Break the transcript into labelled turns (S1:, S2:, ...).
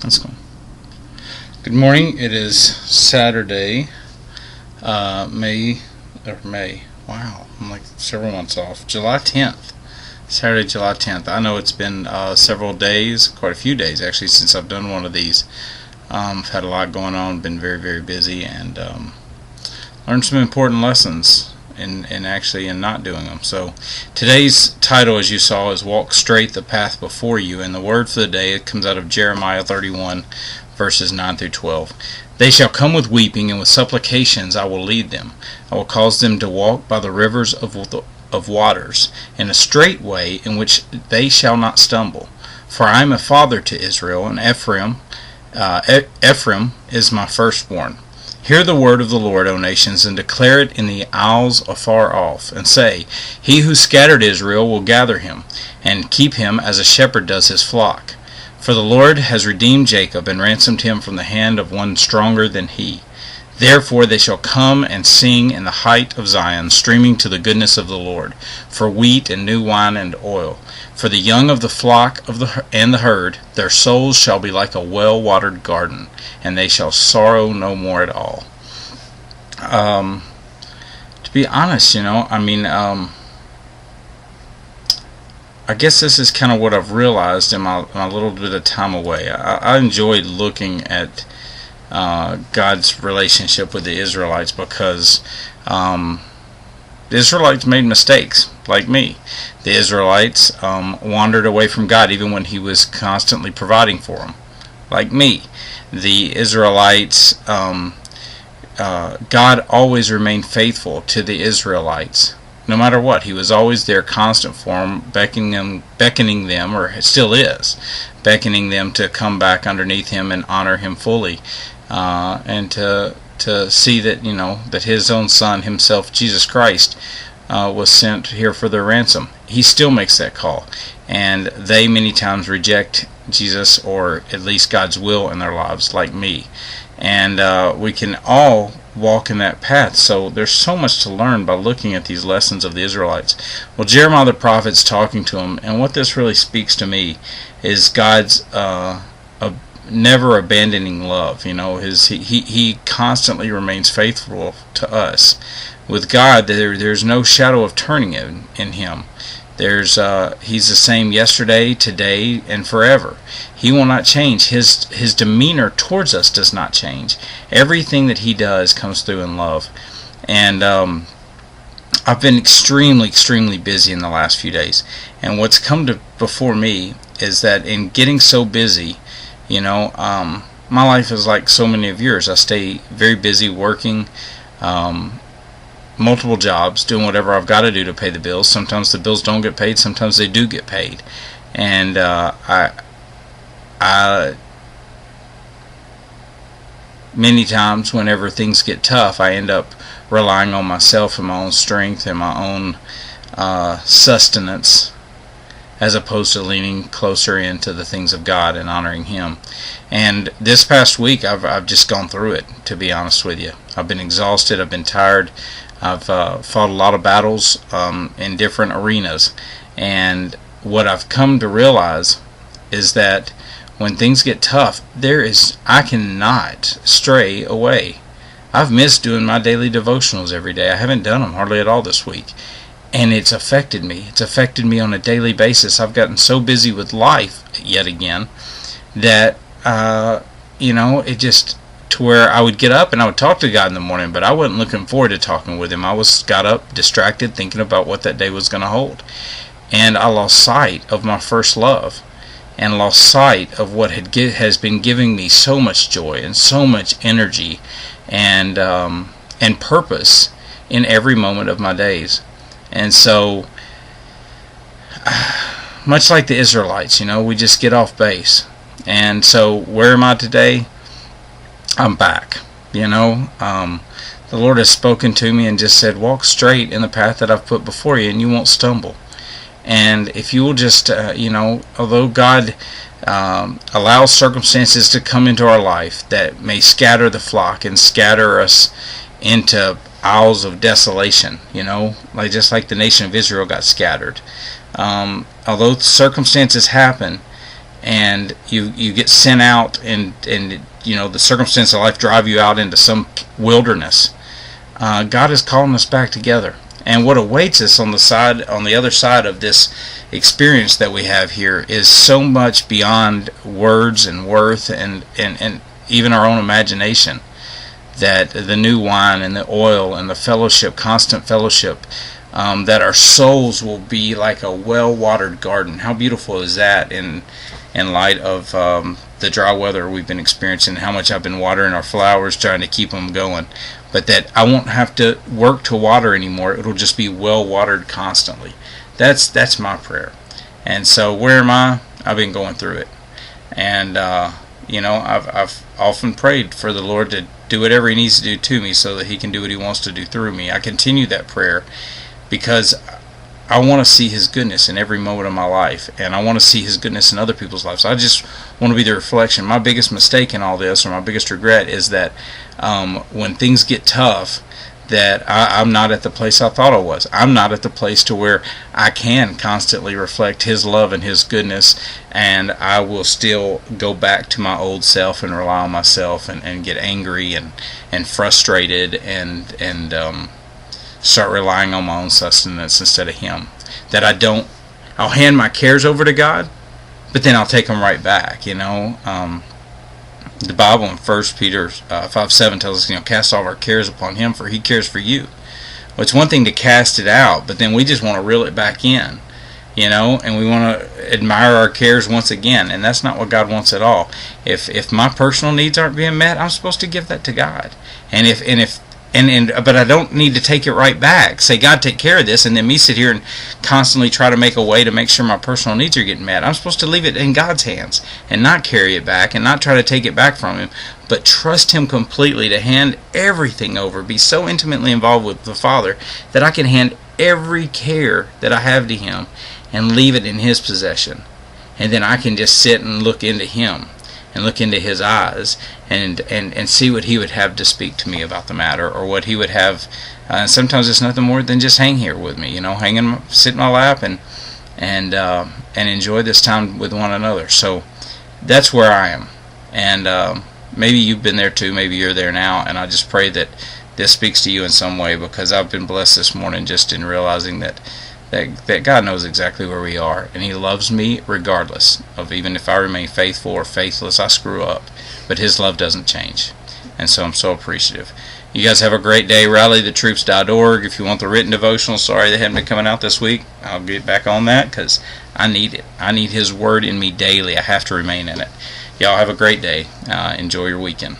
S1: Let's go. Good morning. It is Saturday, May. Wow, I'm like several months off. July 10th. Saturday, July 10th. I know it's been several days, quite a few days actually, since I've done one of these. I've had a lot going on, been very, very busy, and learned some important lessons in not doing them. So today's title, as you saw, is Walk Straight the Path Before You, and the word for the day, it comes out of Jeremiah 31, verses 9 through 12. They shall come with weeping, and with supplications I will lead them. I will cause them to walk by the rivers of waters, in a straight way in which they shall not stumble. For I am a father to Israel, and Ephraim is my firstborn. Hear the word of the Lord, O nations, and declare it in the isles afar off, and say, He who scattered Israel will gather him, and keep him as a shepherd does his flock. For the Lord has redeemed Jacob, and ransomed him from the hand of one stronger than he. Therefore they shall come and sing in the height of Zion, streaming to the goodness of the Lord, for wheat and new wine and oil. For the young of the flock and the herd, their souls shall be like a well-watered garden, and they shall sorrow no more at all. To be honest, I guess this is kind of what I've realized in my little bit of time away. I enjoyed looking at God's relationship with the Israelites because the Israelites made mistakes, like me. The Israelites wandered away from God even when He was constantly providing for them, like me. The Israelites, God always remained faithful to the Israelites. No matter what, He was always there, constant for them, beckoning them, or still is, beckoning them to come back underneath Him and honor Him fully, and to see that that His own Son Himself, Jesus Christ, was sent here for their ransom. He still makes that call, and they many times reject Jesus, or at least God's will in their lives, like me. And we can all walk in that path. So there's so much to learn by looking at these lessons of the Israelites. Well, Jeremiah the prophet's talking to them, and what this really speaks to me is God's never abandoning love. He constantly remains faithful to us. With God, there's no shadow of turning in Him. He's the same yesterday, today, and forever. He will not change. His demeanor towards us does not change. Everything that He does comes through in love. And I've been extremely, extremely busy in the last few days. And what's come before me is that in getting so busy, my life is like so many of yours. I stay very busy working, multiple jobs, doing whatever I've got to do to pay the bills. Sometimes the bills don't get paid, sometimes they do get paid. And I many times whenever things get tough, I end up relying on myself and my own strength and my own sustenance, as opposed to leaning closer into the things of God and honoring Him. And this past week, I've just gone through it, to be honest with you. I've been exhausted, I've been tired, I've fought a lot of battles in different arenas. And what I've come to realize is that when things get tough, I cannot stray away. I've missed doing my daily devotionals every day. I haven't done them hardly at all this week. And it's affected me. It's affected me on a daily basis. I've gotten so busy with life yet again that, it just, to where I would get up and I would talk to God in the morning, but I wasn't looking forward to talking with Him. I got up distracted, thinking about what that day was going to hold. And I lost sight of my first love, and lost sight of what has been giving me so much joy and so much energy and purpose in every moment of my days. And so, much like the Israelites, we just get off base. And so, where am I today? I'm back. The Lord has spoken to me and just said, walk straight in the path that I've put before you, and you won't stumble. And if you will just, although God allows circumstances to come into our life that may scatter the flock and scatter us into isles of desolation, just like the nation of Israel got scattered. Although circumstances happen, and you get sent out, and the circumstance of life drive you out into some wilderness. God is calling us back together, and what awaits us on the other side of this experience that we have here is so much beyond words and worth and even our own imagination, that the new wine and the oil and the fellowship, constant fellowship, that our souls will be like a well-watered garden. How beautiful is that in light of the dry weather we've been experiencing, how much I've been watering our flowers, trying to keep them going, but that I won't have to work to water anymore. It'll just be well-watered constantly. That's my prayer. And so where am I? I've been going through it. And I've often prayed for the Lord to do whatever He needs to do to me so that He can do what He wants to do through me. I continue that prayer because I want to see His goodness in every moment of my life, and I want to see His goodness in other people's lives. I just want to be the reflection. My biggest mistake in all this, or my biggest regret, is that when things get tough, that I'm not at the place I thought I was. I'm not at the place to where I can constantly reflect His love and His goodness, and I will still go back to my old self and rely on myself and get angry and frustrated and start relying on my own sustenance instead of Him. That I'll hand my cares over to God, but then I'll take them right back. The Bible in 1 Peter 5:7 tells us, cast all of our cares upon Him, for He cares for you. Well, it's one thing to cast it out, but then we just want to reel it back in, and we want to admire our cares once again, and that's not what God wants at all. If my personal needs aren't being met, I'm supposed to give that to God, but I don't need to take it right back. Say, God, take care of this, and then me sit here and constantly try to make a way to make sure my personal needs are getting met. I'm supposed to leave it in God's hands and not carry it back and not try to take it back from Him, but trust Him completely, to hand everything over, be so intimately involved with the Father that I can hand every care that I have to Him and leave it in His possession. And then I can just sit and look into Him and look into His eyes and see what He would have to speak to me about the matter, or what He would have. Sometimes it's nothing more than just hang here with me, sit in my lap and enjoy this time with one another. So that's where I am, and maybe you've been there too. Maybe you're there now, and I just pray that this speaks to you in some way, because I've been blessed this morning just in realizing that God knows exactly where we are, and He loves me regardless of, even if I remain faithful or faithless, I screw up, but His love doesn't change, and so I'm so appreciative. You guys have a great day. RallyTheTroops.org if you want the written devotional. Sorry they haven't been coming out this week. I'll get back on that because I need it. I need His word in me daily. I have to remain in it. Y'all have a great day. Enjoy your weekend.